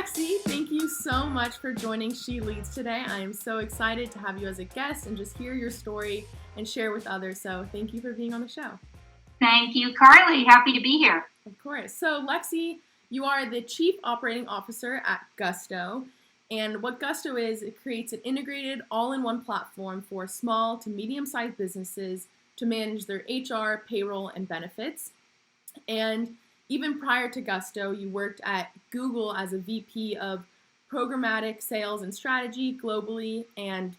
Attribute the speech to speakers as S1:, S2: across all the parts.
S1: Lexi, thank you so much for joining SheLeads today. I am so excited to have you as a guest and just hear your story and share with others. So thank you for being on the show.
S2: Thank you, Carly. Happy to be here.
S1: Of course. So Lexi, you are the Chief Operating Officer at Gusto. And what Gusto is, it creates an integrated all-in-one platform for small to medium-sized businesses to manage their HR, payroll, and benefits. And even prior to Gusto, you worked at Google as a VP of programmatic sales and strategy globally. And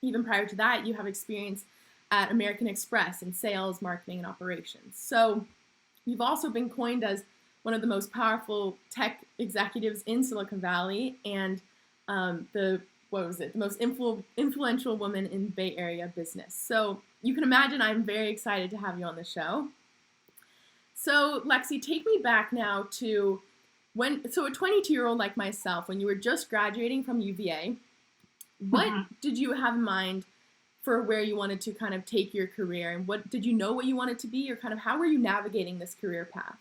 S1: even prior to that, you have experience at American Express in sales, marketing, and operations. So you've also been coined as one of the most powerful tech executives in Silicon Valley and the most influential woman in Bay Area business. So you can imagine I'm very excited to have you on the show. So Lexi, take me back now to a 22-year-old like myself, when you were just graduating from UVA, what did you have in mind for where you wanted to kind of take your career, and what did you know what you wanted to be, or kind of how were you navigating this career path?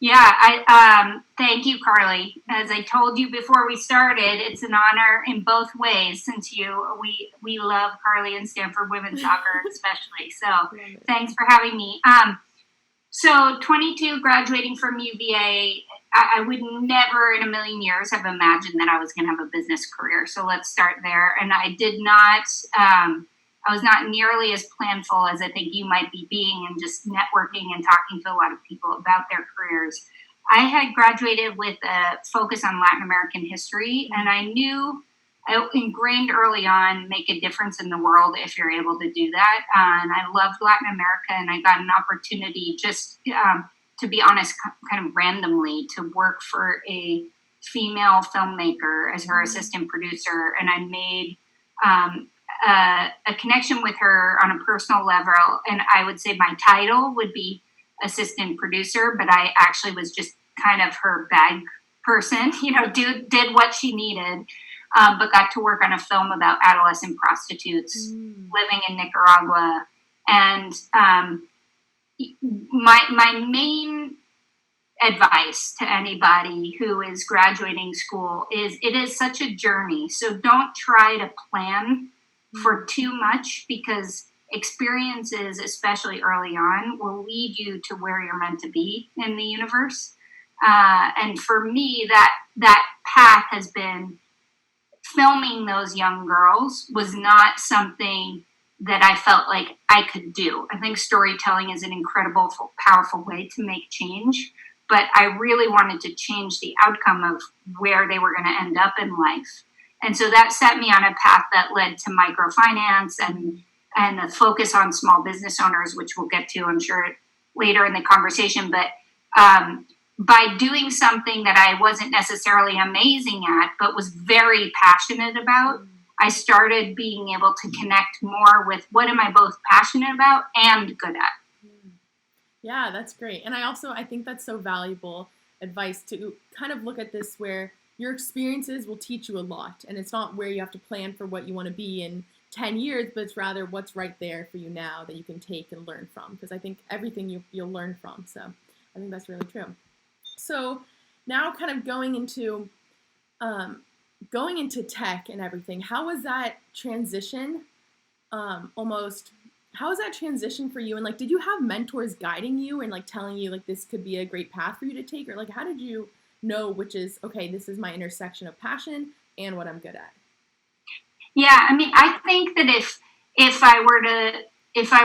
S2: Yeah, thank you, Carly. As I told you before we started, it's an honor in both ways since we love Carly and Stanford women's soccer especially. So thanks for having me. So 22, graduating from UVA, I would never in a million years have imagined that I was going to have a business career. So let's start there. And I was not nearly as planful as I think you might be being, and just networking and talking to a lot of people about their careers. I had graduated with a focus on Latin American history, and I knew I ingrained early on, make a difference in the world if you're able to do that. And I loved Latin America, and I got an opportunity just, to be honest, kind of randomly to work for a female filmmaker as her assistant producer. And I made a connection with her on a personal level. And I would say my title would be assistant producer, but I actually was just kind of her bag person, did what she needed. But got to work on a film about adolescent prostitutes living in Nicaragua. And my main advice to anybody who is graduating school is it is such a journey. So don't try to plan for too much, because experiences, especially early on, will lead you to where you're meant to be in the universe. And for me, that path has been filming those young girls was not something that I felt like I could do. I think storytelling is an incredible, powerful way to make change, but I really wanted to change the outcome of where they were going to end up in life. And so that set me on a path that led to microfinance and the focus on small business owners, which we'll get to, I'm sure, later in the conversation. But by doing something that I wasn't necessarily amazing at, but was very passionate about, I started being able to connect more with what am I both passionate about and good at.
S1: Yeah, that's great. And I think that's so valuable advice to kind of look at this where your experiences will teach you a lot. And it's not where you have to plan for what you want to be in 10 years, but it's rather what's right there for you now that you can take and learn from. Because I think everything you'll learn from. So I think that's really true. So now kind of going into tech and everything, how was that transition how was that transition for you? And did you have mentors guiding you and telling you this could be a great path for you to take? Or how did you know which is, okay, this is my intersection of passion and what I'm good at?
S2: Yeah, I mean, I think that if I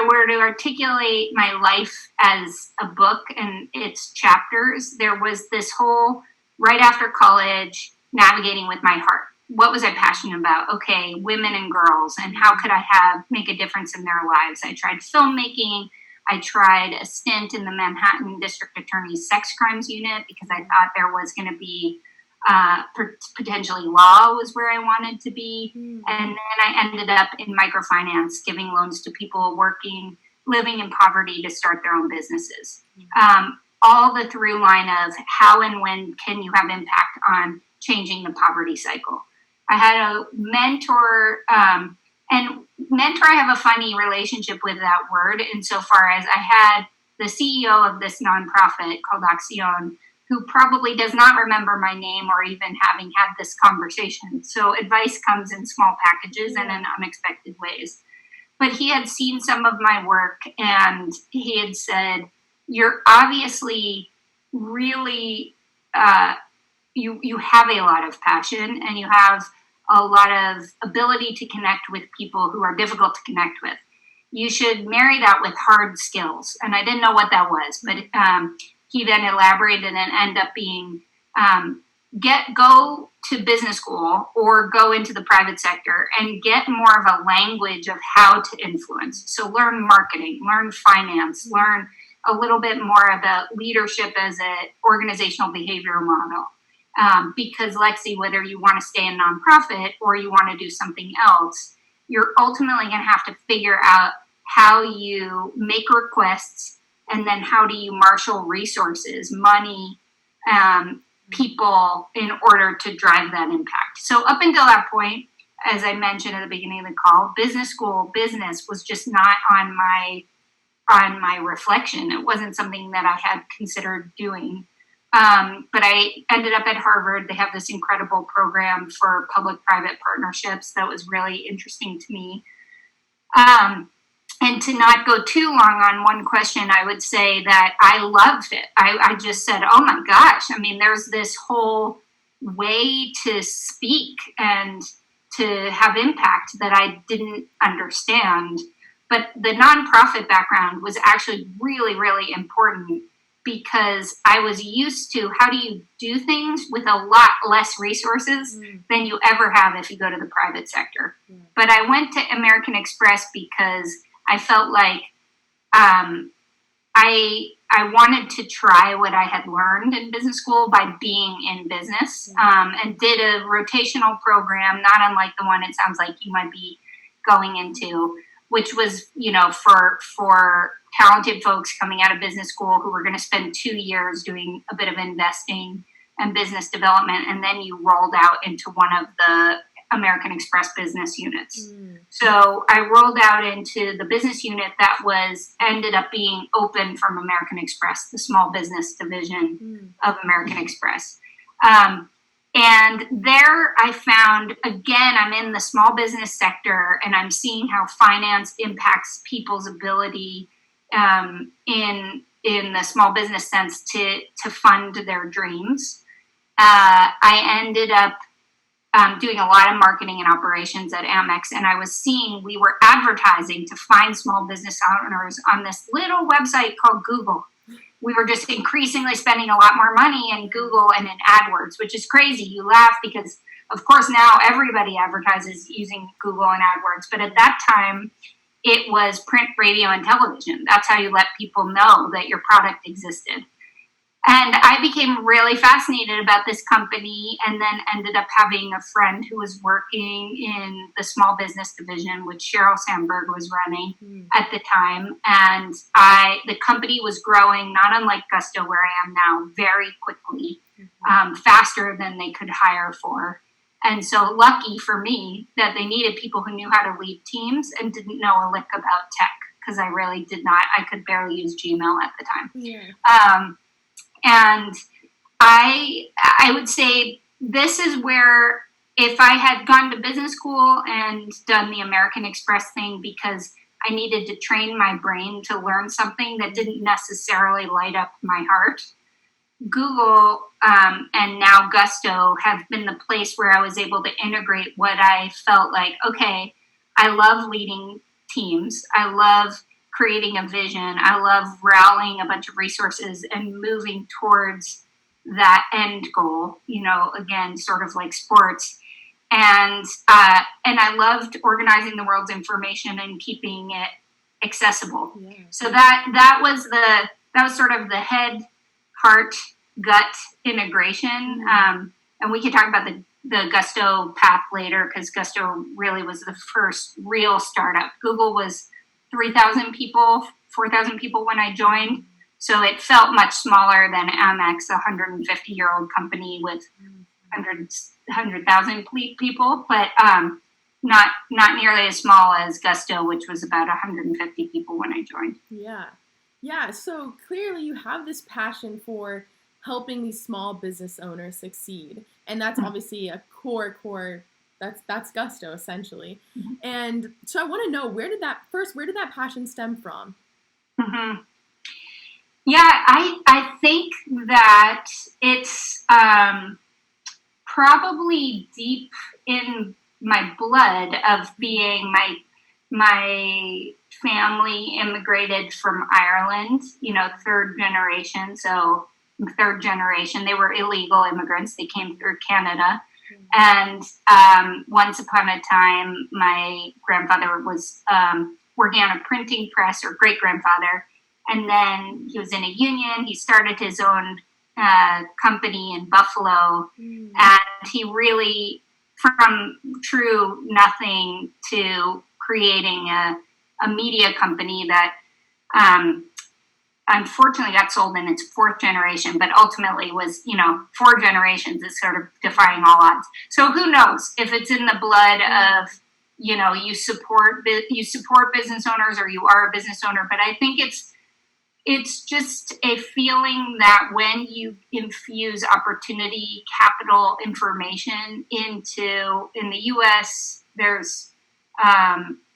S2: were to articulate my life as a book and its chapters, there was this whole, right after college, navigating with my heart. What was I passionate about? Okay, women and girls, and how could I make a difference in their lives? I tried filmmaking. I tried a stint in the Manhattan District Attorney's Sex Crimes Unit because I thought there was going to be potentially law was where I wanted to be. And then I ended up in microfinance, giving loans to people living in poverty to start their own businesses. All the through line of how and when can you have impact on changing the poverty cycle. I had a mentor, and mentor, I have a funny relationship with that word insofar as I had the CEO of this nonprofit called Acción who probably does not remember my name or even having had this conversation. So advice comes in small packages and in unexpected ways. But he had seen some of my work and he had said, you're obviously really, you have a lot of passion and you have a lot of ability to connect with people who are difficult to connect with. You should marry that with hard skills. And I didn't know what that was, but he then elaborated and ended up being go to business school or go into the private sector and get more of a language of how to influence. So learn marketing, learn finance, learn a little bit more about leadership as an organizational behavioral model. Because Lexi, whether you want to stay in nonprofit or you want to do something else, you're ultimately going to have to figure out how you make requests and then how do you marshal resources, money, people in order to drive that impact. So up until that point, as I mentioned at the beginning of the call, business school business was just not on my reflection. It wasn't something that I had considered doing. But I ended up at Harvard. They have this incredible program for public-private partnerships that was really interesting to me. And to not go too long on one question, I would say that I loved it. I just said, oh my gosh, I mean, there's this whole way to speak and to have impact that I didn't understand. But the nonprofit background was actually really, really important because I was used to how do you do things with a lot less resources than you ever have if you go to the private sector. But I went to American Express because I felt like I wanted to try what I had learned in business school by being in business, and did a rotational program, not unlike the one it sounds like you might be going into, which was, for talented folks coming out of business school who were going to spend 2 years doing a bit of investing and business development, and then you rolled out into one of the American Express business units. So I rolled out into the business unit that ended up being open from American Express, the small business division of American Express. And there I found, again, I'm in the small business sector and I'm seeing how finance impacts people's ability in the small business sense to fund their dreams. I ended up doing a lot of marketing and operations at Amex, and I was seeing we were advertising to find small business owners on this little website called Google. We were just increasingly spending a lot more money in Google and in AdWords, which is crazy. You laugh because, of course, now everybody advertises using Google and AdWords, but at that time, it was print, radio, and television. That's how you let people know that your product existed. And I became really fascinated about this company and then ended up having a friend who was working in the small business division, which Sheryl Sandberg was running at the time. And the company was growing, not unlike Gusto, where I am now, very quickly, faster than they could hire for. And so lucky for me that they needed people who knew how to lead teams and didn't know a lick about tech, because I really did not. I could barely use Gmail at the time. And I would say this is where, if I had gone to business school and done the American Express thing because I needed to train my brain to learn something that didn't necessarily light up my heart, Google and now Gusto have been the place where I was able to integrate what I felt like, okay, I love leading teams. I love creating a vision. I love rallying a bunch of resources and moving towards that end goal, again, sort of like sports. And I loved organizing the world's information and keeping it accessible. So that was sort of the head, heart, gut integration. And we can talk about the Gusto path later, because Gusto really was the first real startup. Google was 3,000 people, 4,000 people when I joined. So it felt much smaller than Amex, a 150-year-old company with 100,000 people, but not nearly as small as Gusto, which was about 150 people when I joined.
S1: Yeah. So clearly you have this passion for helping these small business owners succeed. And that's obviously a core that's Gusto essentially. And so I want to know, where did that passion stem from?
S2: Mm-hmm. Yeah, I think that it's probably deep in my blood of being my family immigrated from Ireland, third generation. So third generation, they were illegal immigrants. They came through Canada. And once upon a time, my grandfather was working on a printing press, or great-grandfather. And then he was in a union. He started his own company in Buffalo. And he really, from true nothing to creating a media company that unfortunately got sold in its fourth generation, but ultimately was, 4 generations is sort of defying all odds. So who knows if it's in the blood of, you support business owners, or you are a business owner. But I think it's just a feeling that when you infuse opportunity, capital, information in the U.S., there's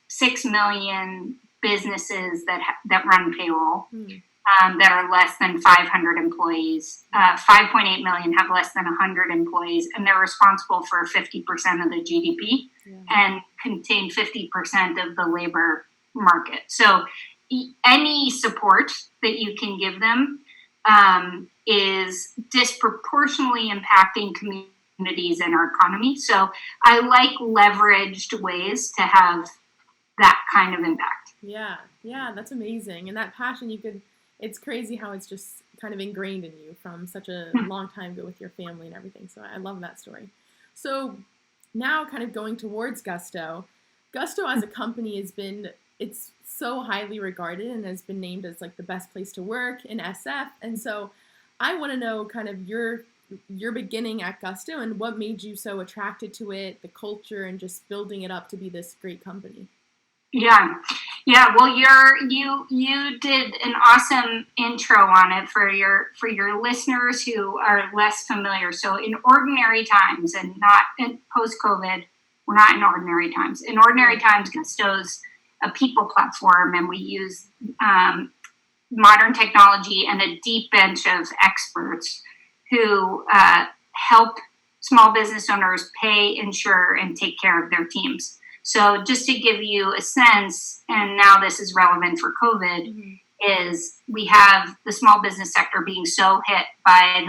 S2: 6 million businesses that run payroll that are less than 500 employees. 5.8 million have less than 100 employees, and they're responsible for 50% of the GDP and contain 50% of the labor market. So any support that you can give them is disproportionately impacting communities and our economy. So I like leveraged ways to have that kind of impact.
S1: Yeah, that's amazing. And that passion, it's crazy how it's just kind of ingrained in you from such a long time ago with your family and everything. So I love that story. So now kind of going towards Gusto as a company it's so highly regarded and has been named as like the best place to work in SF. And so I want to know kind of your beginning at Gusto and what made you so attracted to it, the culture, and just building it up to be this great company.
S2: Yeah. Well, you did an awesome intro on it for your listeners who are less familiar. So in ordinary times, and not in post-COVID, we're not in ordinary times. In ordinary times, Gusto's a people platform, and we use modern technology and a deep bench of experts who help small business owners pay, insure, and take care of their teams. So just to give you a sense, and now this is relevant for COVID, is we have the small business sector being so hit by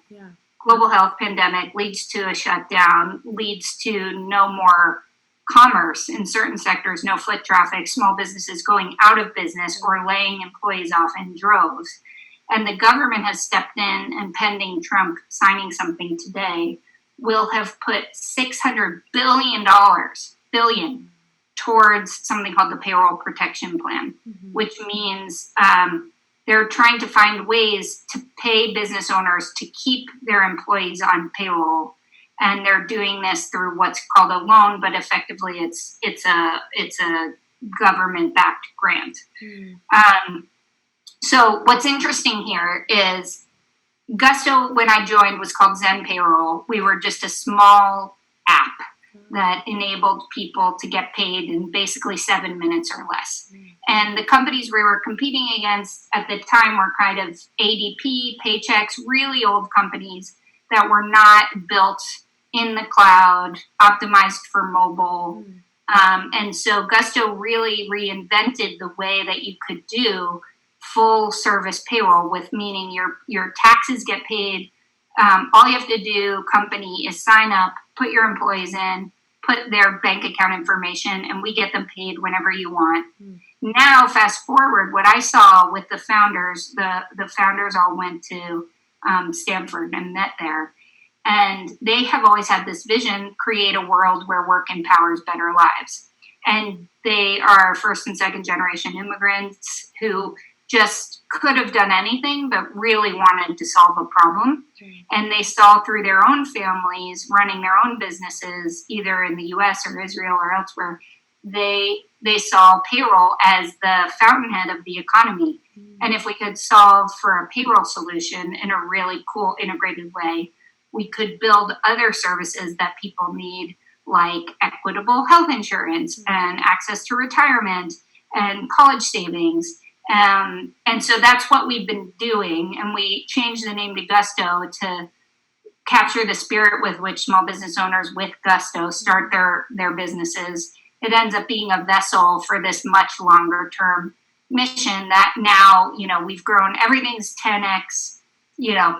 S2: the global health pandemic, leads to a shutdown, leads to no more commerce in certain sectors, no foot traffic, small businesses going out of business or laying employees off in droves. And the government has stepped in, and pending Trump signing something today, will have put $600 billion towards something called the Payroll Protection Plan, which means they're trying to find ways to pay business owners to keep their employees on payroll. And they're doing this through what's called a loan, but effectively it's a government-backed grant. So what's interesting here is Gusto, when I joined, was called Zen Payroll. We were just a small app that enabled people to get paid in basically 7 minutes or less. And the companies we were competing against at the time were kind of ADP, Paychex, really old companies that were not built in the cloud, optimized for mobile. And so Gusto really reinvented the way that you could do full service payroll, with meaning your taxes get paid. All you have to do, company, is sign up, put your employees in, put their bank account information, and we get them paid whenever you want. Now, fast forward, what I saw with the founders, the founders all went to Stanford and met there. And they have always had this vision, create a world where work empowers better lives. And they are first and second generation immigrants who just could have done anything, but really wanted to solve a problem. And they saw through their own families running their own businesses, either in the US or Israel or elsewhere, they saw payroll as the fountainhead of the economy. And if we could solve for a payroll solution in a really cool integrated way, we could build other services that people need, like equitable health insurance and access to retirement and college savings. And so that's what we've been doing. And we changed the name to Gusto to capture the spirit with which small business owners with Gusto start their businesses. It ends up being a vessel for this much longer term mission that now, we've grown. Everything's 10x.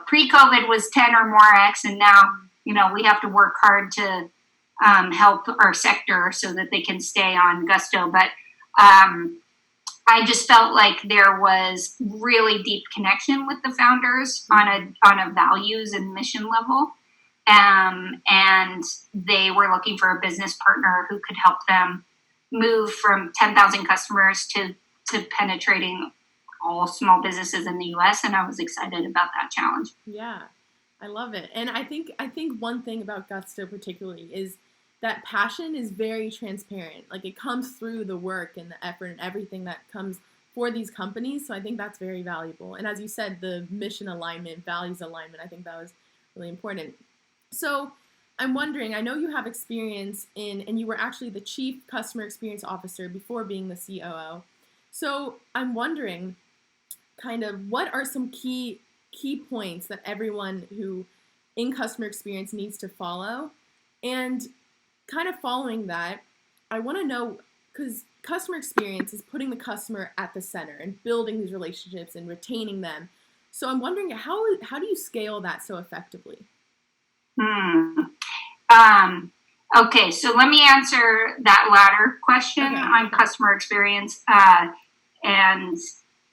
S2: Pre-COVID was 10 or more X, and now, we have to work hard to help our sector so that they can stay on Gusto. But I just felt like there was really deep connection with the founders on a values and mission level. And they were looking for a business partner who could help them move from 10,000 customers to penetrating all small businesses in the US. And I was excited about that challenge.
S1: Yeah, I love it. And I think one thing about Gusto particularly is that passion is very transparent. Like, it comes through the work and the effort and everything that comes for these companies. So I think that's very valuable. And as you said, the mission alignment, values alignment, I think that was really important. So I'm wondering, I know you have experience and you were actually the Chief Customer Experience Officer before being the COO. So I'm wondering, kind of, what are some key points that everyone who in customer experience needs to follow? And kind of following that, I want to know, because customer experience is putting the customer at the center and building these relationships and retaining them. So I'm wondering, how do you scale that so effectively?
S2: Okay, so let me answer that latter question on customer experience.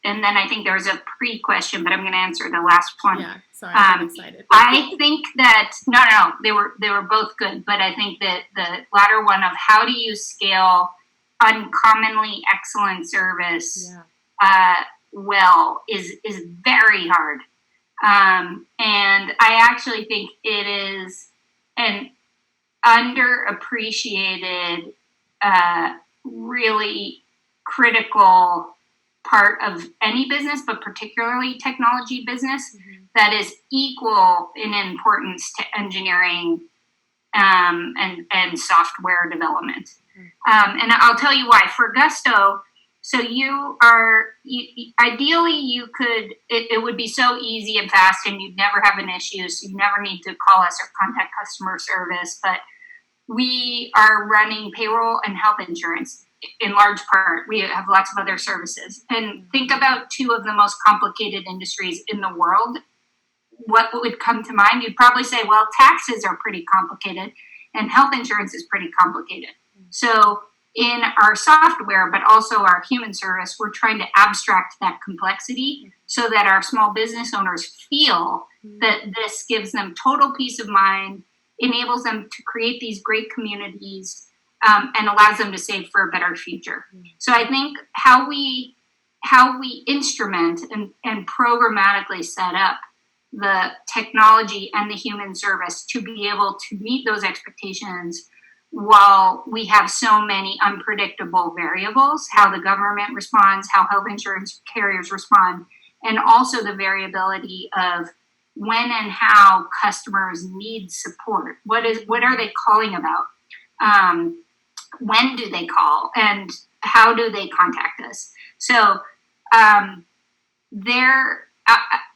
S2: And then I think there's a pre-question, but I'm going to answer the last one.
S1: Yeah, sorry, I'm excited.
S2: I think that, no, they were both good, but I think that the latter one of how do you scale uncommonly excellent service is very hard. And I actually think it is an underappreciated, really critical part of any business, but particularly technology business, that is equal in importance to engineering and software development. And I'll tell you why. For Gusto, so ideally it would be so easy and fast and you'd never have an issue, so you never need to call us or contact customer service, but we are running payroll and health insurance in large part. We have lots of other services. And think about two of the most complicated industries in the world. What would come to mind? You'd probably say, well, taxes are pretty complicated and health insurance is pretty complicated. So in our software, but also our human service, we're trying to abstract that complexity so that our small business owners feel that this gives them total peace of mind, enables them to create these great communities, and allows them to save for a better future. So I think how we instrument and programmatically set up the technology and the human service to be able to meet those expectations while we have so many unpredictable variables, how the government responds, how health insurance carriers respond, and also the variability of when and how customers need support. What are they calling about? When do they call, and how do they contact us? So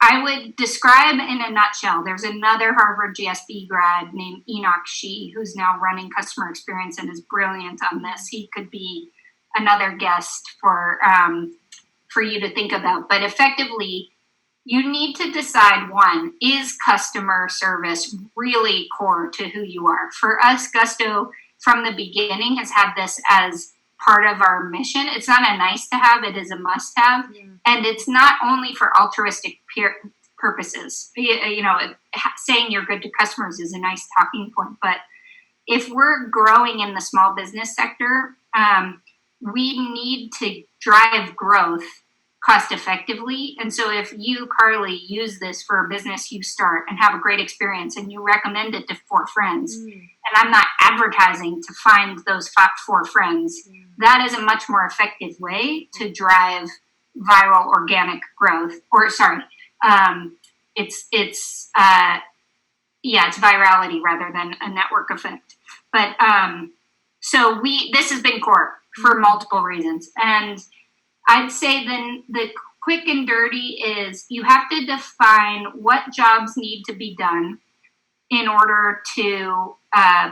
S2: I would describe in a nutshell, there's another Harvard GSB grad named Enoch Shee, who's now running customer experience and is brilliant on this. He could be another guest for you to think about. But effectively, you need to decide, one, is customer service really core to who you are? For us, Gusto, from the beginning, has had this as part of our mission. It's not a nice to have, it is a must have. Yeah. And it's not only for altruistic purposes. Saying you're good to customers is a nice talking point, but if we're growing in the small business sector, we need to drive growth cost effectively. And so if you, Carly, use this for a business you start and have a great experience and you recommend it to 4 friends, and I'm not advertising to find those 4 friends. That is a much more effective way to drive viral organic growth. Or it's virality rather than a network effect. But so this has been core for multiple reasons. And I'd say then the quick and dirty is you have to define what jobs need to be done in order to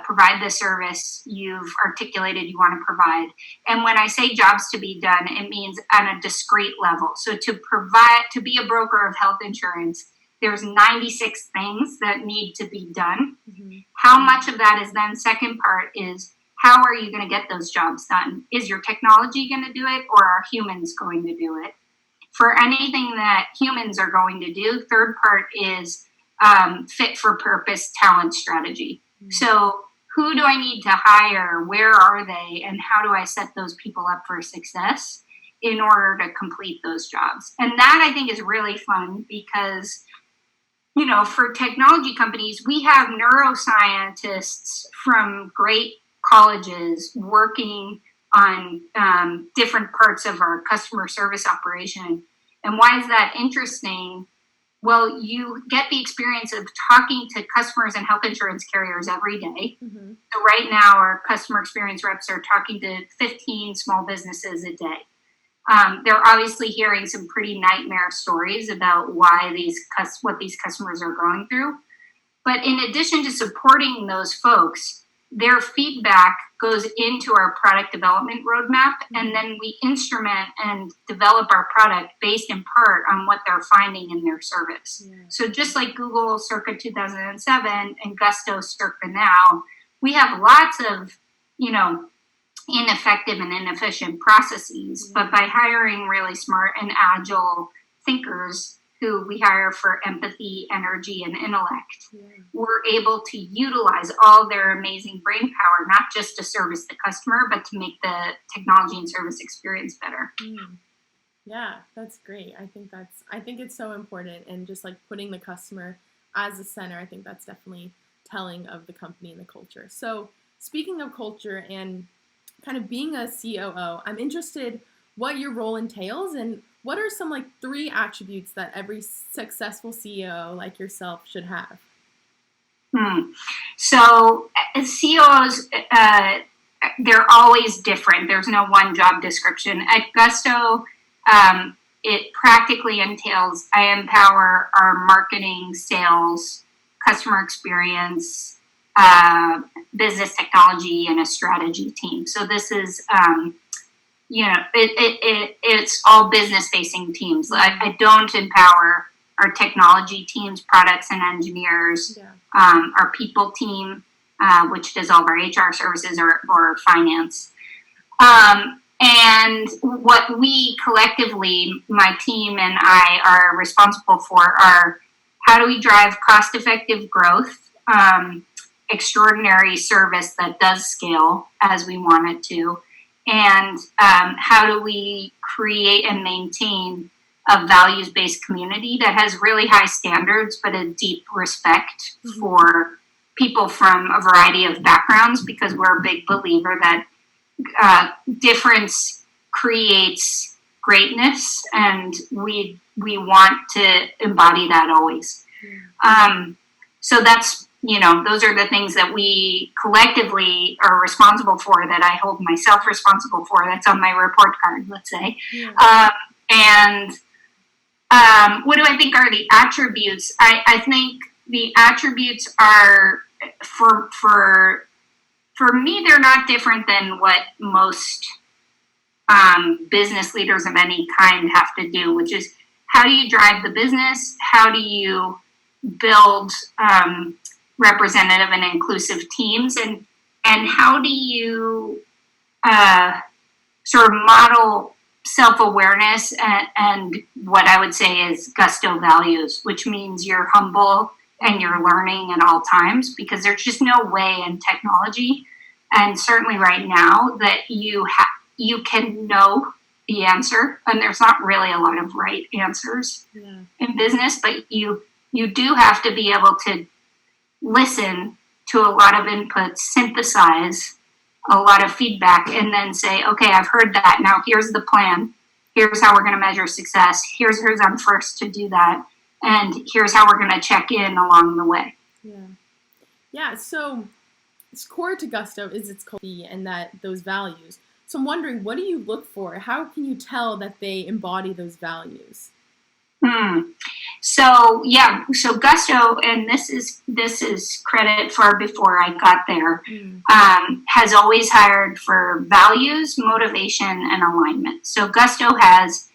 S2: provide the service you've articulated you want to provide. And when I say jobs to be done, it means on a discrete level. So to be a broker of health insurance, there's 96 things that need to be done. Mm-hmm. How much of that is then, second part is, how are you going to get those jobs done? Is your technology going to do it, or are humans going to do it? For anything that humans are going to do, third part is fit for purpose talent strategy. Mm-hmm. So who do I need to hire? Where are they? And how do I set those people up for success in order to complete those jobs? And that, I think, is really fun because, you know, for technology companies, we have neuroscientists from great colleges working on different parts of our customer service operation. And why is that interesting? Well, you get the experience of talking to customers and health insurance carriers every day. Mm-hmm. So right now, our customer experience reps are talking to 15 small businesses a day. They're obviously hearing some pretty nightmare stories about what these customers are going through. But in addition to supporting those folks, their feedback goes into our product development roadmap, and then we instrument and develop our product based in part on what they're finding in their service. Yeah. So just like Google circa 2007 and Gusto circa now, we have lots of, ineffective and inefficient processes, but by hiring really smart and agile thinkers who we hire for empathy, energy, and intellect, we're able to utilize all their amazing brain power, not just to service the customer, but to make the technology and service experience better.
S1: Yeah, that's great. I think it's so important, and just like putting the customer as the center, I think that's definitely telling of the company and the culture. So speaking of culture and kind of being a COO, I'm interested what your role entails and what are some 3 attributes that every successful CEO like yourself should have?
S2: So CEOs, they're always different. There's no one job description. At Gusto, it practically entails I empower our marketing, sales, customer experience, business technology, and a strategy team. So this is, it's all business-facing teams. I don't empower our technology teams, products and engineers, our people team, which does all of our HR services or finance. And what we collectively, my team and I, are responsible for are how do we drive cost-effective growth, extraordinary service that does scale as we want it to, and how do we create and maintain a values-based community that has really high standards but a deep respect for people from a variety of backgrounds, because we're a big believer that difference creates greatness, and we want to embody that always. So that's, those are the things that we collectively are responsible for, that I hold myself responsible for. That's on my report card, let's say. What do I think are the attributes? I think the attributes are, for me, they're not different than what most business leaders of any kind have to do, which is how do you drive the business? How do you build representative and inclusive teams? And how do you sort of model self-awareness and what I would say is Gusto values, which means you're humble and you're learning at all times, because there's just no way in technology, and certainly right now, that you can know the answer, and there's not really a lot of right answers in business, but you do have to be able to listen to a lot of inputs, synthesize a lot of feedback, and then say, okay, I've heard that. Now here's the plan. Here's how we're going to measure success. Here's I'm first to do that. And here's how we're going to check in along the way.
S1: Yeah. Yeah. So it's core to Gusto is its culture and those values. So I'm wondering, what do you look for? How can you tell that they embody those values?
S2: So Gusto, and this is credit far before I got there, has always hired for values, motivation, and alignment. So Gusto has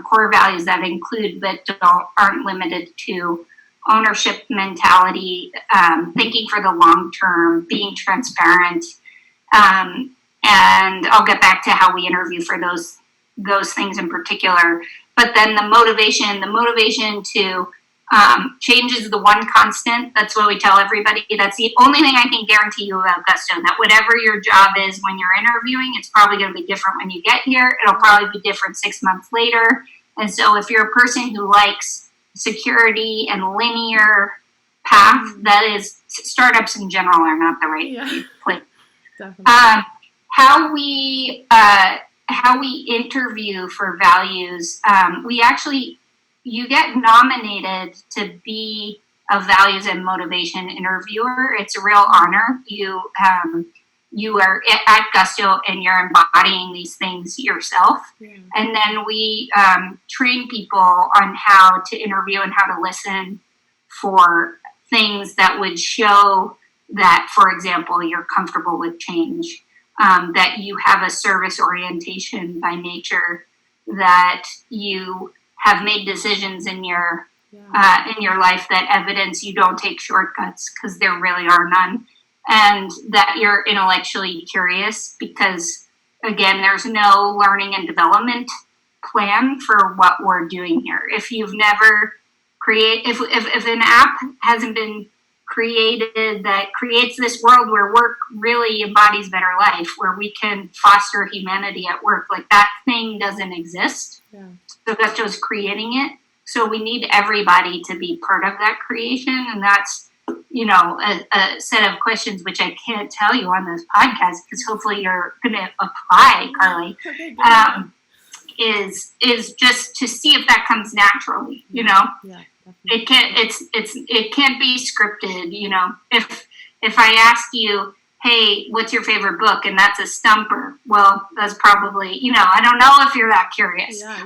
S2: core values that include but aren't limited to ownership mentality, thinking for the long term, being transparent, and I'll get back to how we interview for those things in particular. But then the motivation to change is the one constant. That's what we tell everybody. That's the only thing I can guarantee you about Gusto, that whatever your job is when you're interviewing, it's probably going to be different when you get here. It'll probably be different 6 months later. And so if you're a person who likes security and linear path, that is, startups in general are not the right place. Definitely. How we interview for values, you get nominated to be a values and motivation interviewer. It's a real honor. You are at Gusto and you're embodying these things yourself. Yeah. And then we train people on how to interview and how to listen for things that would show that, for example, you're comfortable with change. That you have a service orientation by nature, that you have made decisions in your life that evidence you don't take shortcuts, because there really are none, and that you're intellectually curious, because again, there's no learning and development plan for what we're doing here. If you've never if an app hasn't been created that creates this world where work really embodies better life, where we can foster humanity at work, like that thing doesn't exist. Yeah. So Gusto's creating it. So we need everybody to be part of that creation. And that's, a set of questions which I can't tell you on this podcast, because hopefully you're going to apply, Carly, is just to see if that comes naturally, Yeah. It can't be scripted, If I ask you, hey, what's your favorite book? And that's a stumper. Well, that's probably, I don't know if you're that curious.
S1: Yeah,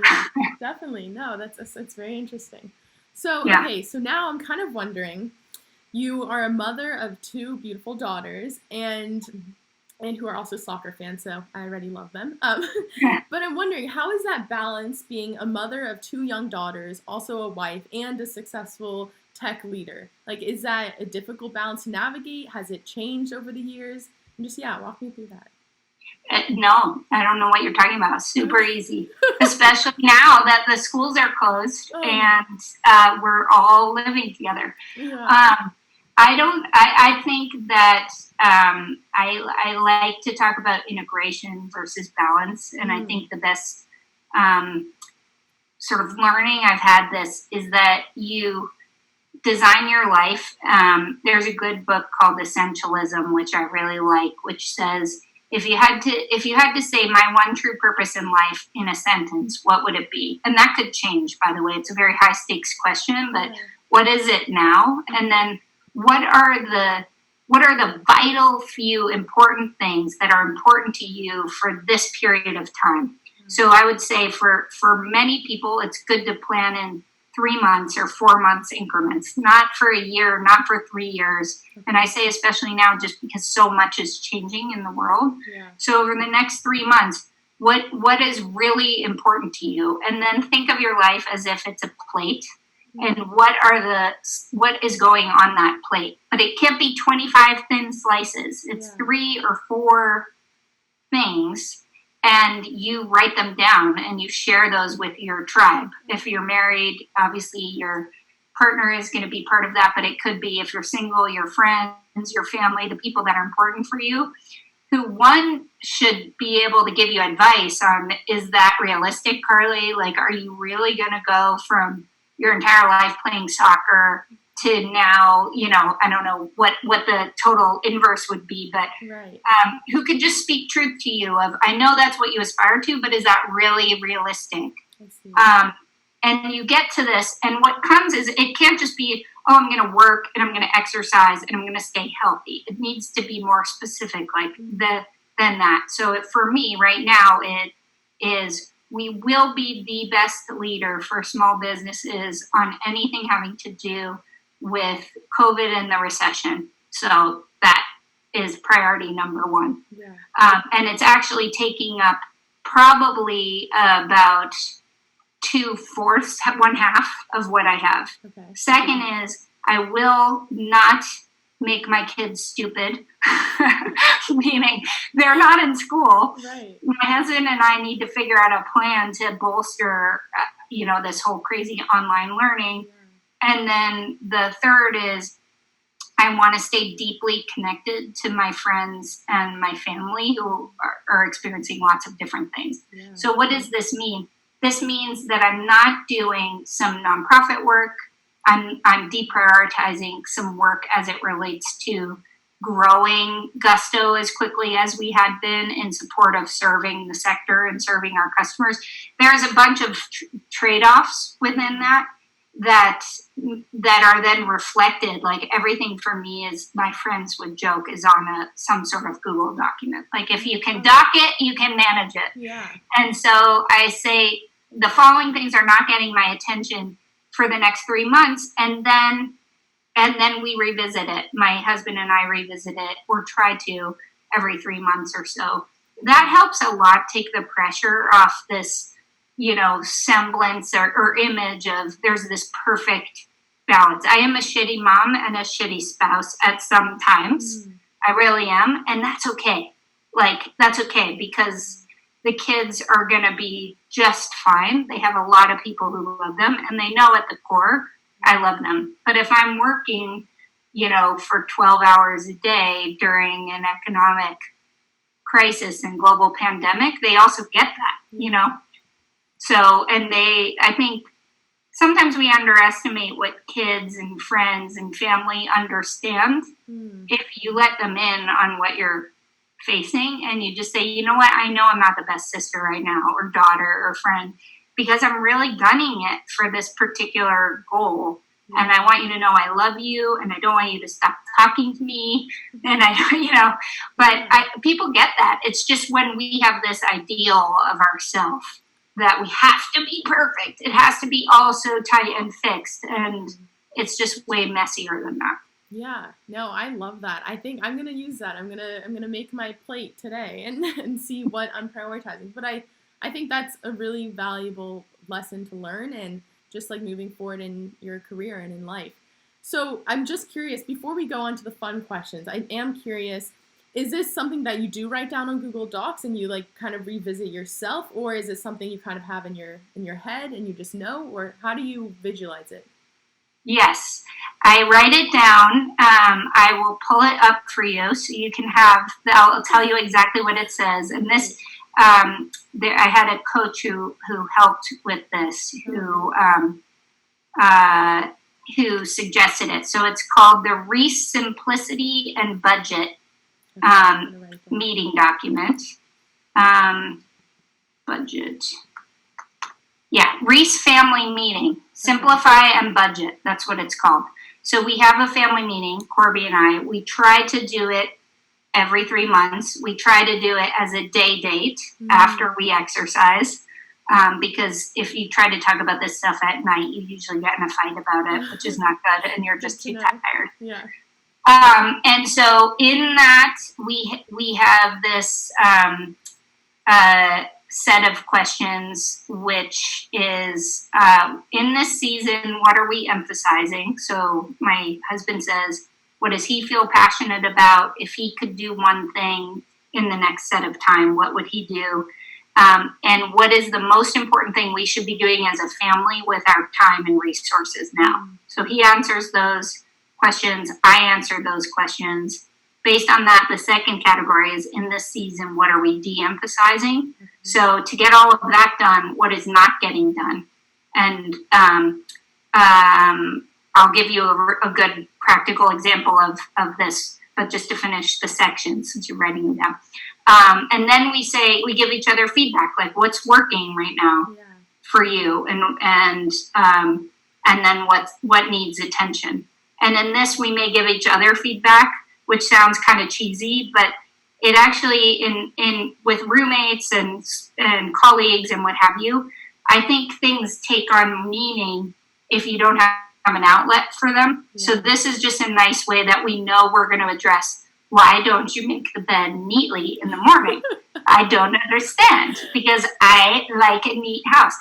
S1: definitely. No, that's very interesting. So, okay, so now I'm kind of wondering, you are a mother of 2 beautiful daughters and who are also soccer fans, so I already love them. But I'm wondering, how is that balance being a mother of 2 young daughters, also a wife, and a successful tech leader? Like, is that a difficult balance to navigate? Has it changed over the years? And just, walk me through that.
S2: No, I don't know what you're talking about. Super easy, especially now that the schools are closed and we're all living together. Yeah. I think that I like to talk about integration versus balance. And I think the best sort of learning I've had this is that you design your life. There's a good book called Essentialism, which I really like, which says, if you had to say my one true purpose in life in a sentence, what would it be? And that could change, by the way. It's a very high stakes question, but what is it now? And then what are the vital few important things that are important to you for this period of time? So I would say for many people, it's good to plan in 3 months or 4 months increments, not for a year, not for 3 years. And I say especially now just because so much is changing in the world. Yeah. So over the next 3 months, what is really important to you? And then think of your life as if it's a plate. And what is going on that plate? But it can't be 25 thin slices. It's 3 or 4 things, and you write them down and you share those with your tribe. If you're married, obviously your partner is going to be part of that, but it could be, if you're single, your friends, your family, the people that are important for you, who one should be able to give you advice on, is that realistic, Carly? Like, are you really going to go from your entire life playing soccer to now, I don't know what the total inverse would be, but
S1: Right.
S2: Who could just speak truth to you of, I know that's what you aspire to, but is that really realistic?
S1: I see.
S2: And you get to this, and what comes is, it can't just be, oh, I'm going to work and I'm going to exercise and I'm going to stay healthy. It needs to be more specific, like than that. So for me right now, it is, we will be the best leader for small businesses on anything having to do with COVID and the recession. So that is priority number one.
S1: Yeah.
S2: And it's actually taking up probably about 2/4, 1/2 of what I have.
S1: Okay.
S2: Second is, I will not make my kids stupid, meaning they're not in school.
S1: Right.
S2: My husband and I need to figure out a plan to bolster, this whole crazy online learning.
S1: Yeah.
S2: And then the third is, I want to stay deeply connected to my friends and my family who are experiencing lots of different things.
S1: Yeah.
S2: So what does this mean? This means that I'm not doing some nonprofit work. I'm deprioritizing some work as it relates to growing Gusto as quickly as we had been in support of serving the sector and serving our customers. There's a bunch of trade-offs within that are then reflected. Like, everything for me is, my friends would joke, is on some sort of Google document. Like, if you can doc it, you can manage it.
S1: Yeah.
S2: And so I say, the following things are not getting my attention for the next 3 months, and then we revisit it. My husband and I revisit it, or try to, every 3 months or so. That helps a lot take the pressure off this, semblance or image of, there's this perfect balance. I am a shitty mom and a shitty spouse at some times. I really am, and that's okay. Like, that's okay, because the kids are going to be just fine. They have a lot of people who love them, and they know at the core, I love them. But if I'm working, for 12 hours a day during an economic crisis and global pandemic, they also get that, So, and I think sometimes we underestimate what kids and friends and family understand if you let them in on what you're facing, and you just say, you know what, I know I'm not the best sister right now, or daughter, or friend, because I'm really gunning it for this particular goal. And I want you to know I love you, and I don't want you to stop talking to me. And people get that. It's just when we have this ideal of ourselves that we have to be perfect. It has to be all so tight and fixed. And it's just way messier than that.
S1: Yeah, no, I love that. I think I'm gonna use that. I'm gonna make my plate today and see what I'm prioritizing. But I think that's a really valuable lesson to learn, and just like moving forward in your career and in life. So I'm just curious, before we go on to the fun questions, I am curious, is this something that you do write down on Google Docs and you like kind of revisit yourself, or is it something you kind of have in your head and you just know, or how do you visualize it?
S2: Yes, I write it down. I will pull it up for you so you can I'll tell you exactly what it says. And this, I had a coach who helped with this, who suggested it. So it's called the Reese Simplicity and Budget meeting document. Budget. Yeah, Reese Family Meeting. Simplify and Budget. That's what it's called. So we have a family meeting, Corby and I. We try to do it every 3 months. We try to do it as a day date after we exercise. Because if you try to talk about this stuff at night, you usually get in a fight about it, which is not good, and you're just too tired.
S1: Yeah.
S2: And so in that, we have this set of questions, which is, in this season, what are we emphasizing? So my husband says, what does he feel passionate about? If he could do one thing in the next set of time, what would he do? And what is the most important thing we should be doing as a family with our time and resources now? So he answers those questions. I answer those questions. Based on that, the second category is, in this season, what are we de-emphasizing? So to get all of that done, what is not getting done? And I'll give you a good practical example of this, but just to finish the section since you're writing it down. And then we give each other feedback, like what's working right now for you, and then what needs attention. And in this, we may give each other feedback, which sounds kind of cheesy, but it actually, in with roommates and colleagues and what have you, I think things take on meaning if you don't have an outlet for them. Yeah. So this is just a nice way that we know we're going to address, why don't you make the bed neatly in the morning? I don't understand, because I like a neat house.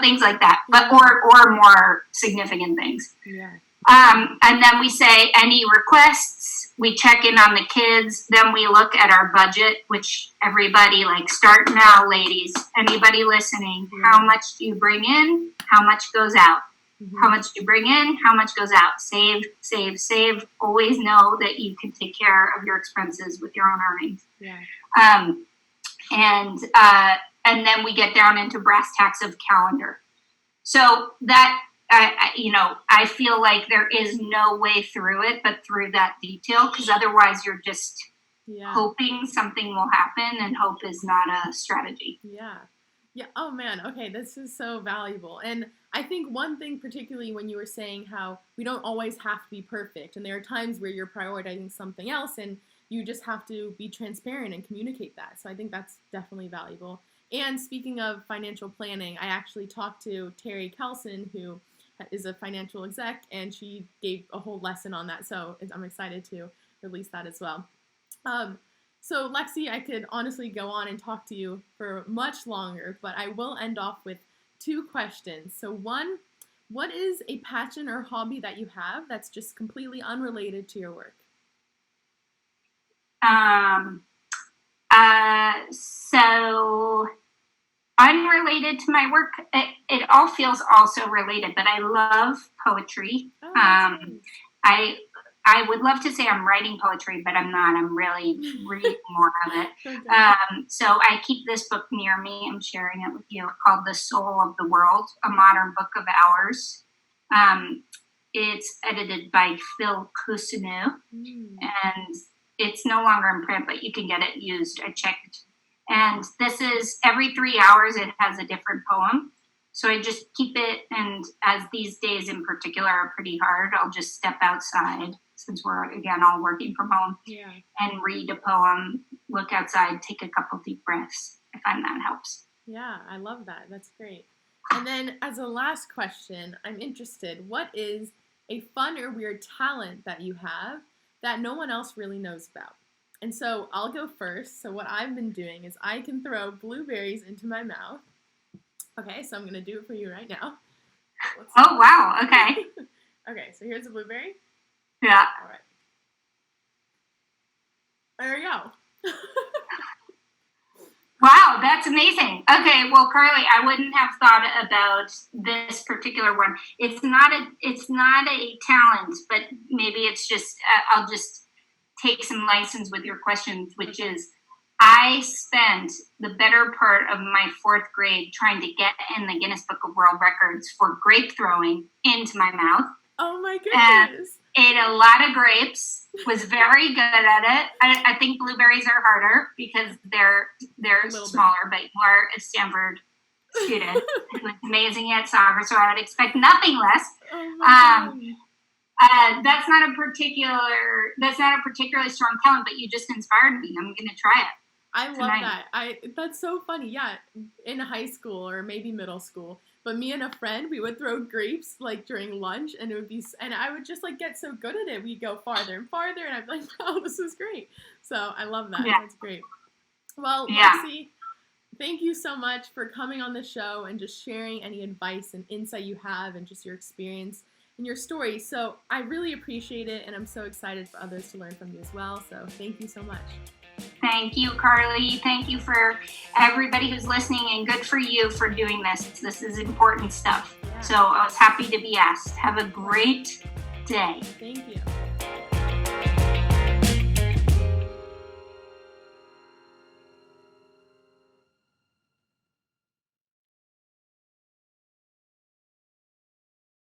S2: Things like that, but or more significant things. Yeah. And then we say any requests, we check in on the kids, then we look at our budget, which everybody, like, start now, ladies, anybody listening, how much do you bring in, how much goes out? Mm-hmm. How much do you bring in, how much goes out? Save, save, save. Always know that you can take care of your expenses with your own earnings. Yeah. And then we get down into brass tacks of calendar. So that, I feel like there is no way through it but through that detail, because otherwise you're just hoping something will happen, and hope is not a strategy.
S1: Yeah. Yeah. Oh, man. Okay. This is so valuable. And I think one thing, particularly when you were saying how we don't always have to be perfect, and there are times where you're prioritizing something else, and you just have to be transparent and communicate that. So I think that's definitely valuable. And speaking of financial planning, I actually talked to Terry Kelson, who is a financial exec, and she gave a whole lesson on that. So I'm excited to release that as well. So Lexi, I could honestly go on and talk to you for much longer, but I will end off with 2 questions. So one, what is a passion or hobby that you have that's just completely unrelated to your work?
S2: So unrelated to my work, it all feels also related, but I love poetry. Nice. I would love to say I'm writing poetry, but I'm not. I'm really reading more of it. Okay. So I keep this book near me. I'm sharing it with you, called The Soul of the World, a modern book of hours. It's edited by Phil Cousineau, and it's no longer in print, but you can get it used. I checked. And this is every 3 hours, it has a different poem. So I just keep it, and as these days in particular are pretty hard, I'll just step outside, since we're, again, all working from home, and read a poem, look outside, take a couple deep breaths. I find that helps.
S1: Yeah, I love that. That's great. And then as a last question, I'm interested, what is a fun or weird talent that you have that no one else really knows about? And so I'll go first. So what I've been doing is I can throw blueberries into my mouth. Okay, so I'm going to do it for you right now.
S2: Oh, wow. Okay.
S1: Okay, so here's a blueberry.
S2: Yeah.
S1: All right. There you go.
S2: Wow, that's amazing. Okay, well, Carly, I wouldn't have thought about this particular one. It's not a talent, but maybe it's just, I'll just take some license with your questions, which is, I spent the better part of my 4th grade trying to get in the Guinness Book of World Records for grape throwing into my mouth.
S1: Oh my goodness.
S2: Ate a lot of grapes, was very good at it. I think blueberries are harder because they're smaller, but you are a Stanford student who was amazing at soccer, so I would expect nothing less.
S1: Oh my God.
S2: That's not a particularly strong talent, but you just inspired me. I'm going to try it.
S1: I love that. That's so funny. Yeah, in high school or maybe middle school. But me and a friend, we would throw grapes like during lunch, and I would just like get so good at it. We'd go farther and farther, and I'd be like, "Wow, this is great." So I love that. Yeah. That's great. Well, Lexi, thank you so much for coming on the show and just sharing any advice and insight you have and just your experience and your story. So I really appreciate it, and I'm so excited for others to learn from you as well. So thank you so much.
S2: Thank you, Carly. Thank you for everybody who's listening, and good for you for doing this. This is important stuff. Yeah. So I was happy to be asked. Have a great day.
S1: Thank you.